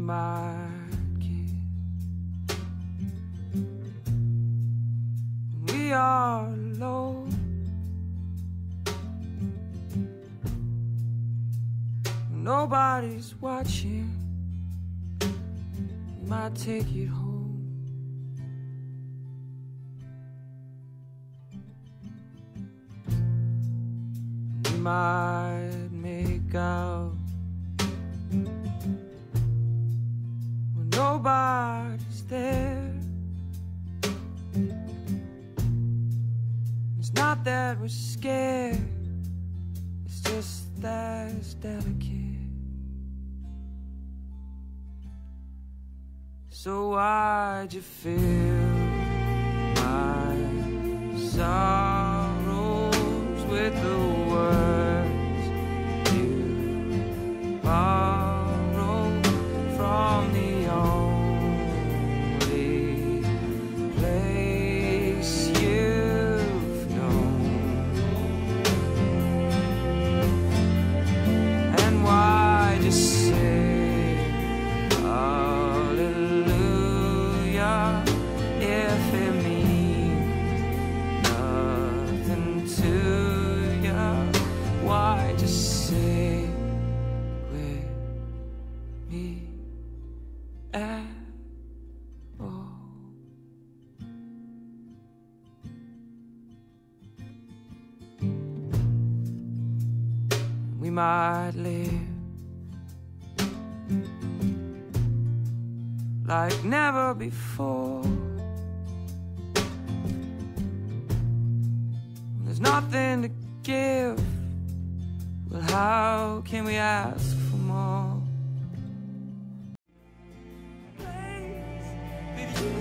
might kiss when we are alone. When nobody's watching, we might take it home. We might make out when nobody's there. It's not that we're scared, it's just that it's delicate. So why'd you fill my sorrows with the words you borrowed from the only place you've known? And why'd you say hallelujah if it means nothing to you? Why just say with me at all? We might live like never before. When there's nothing to give, well, how can we ask for more? With you.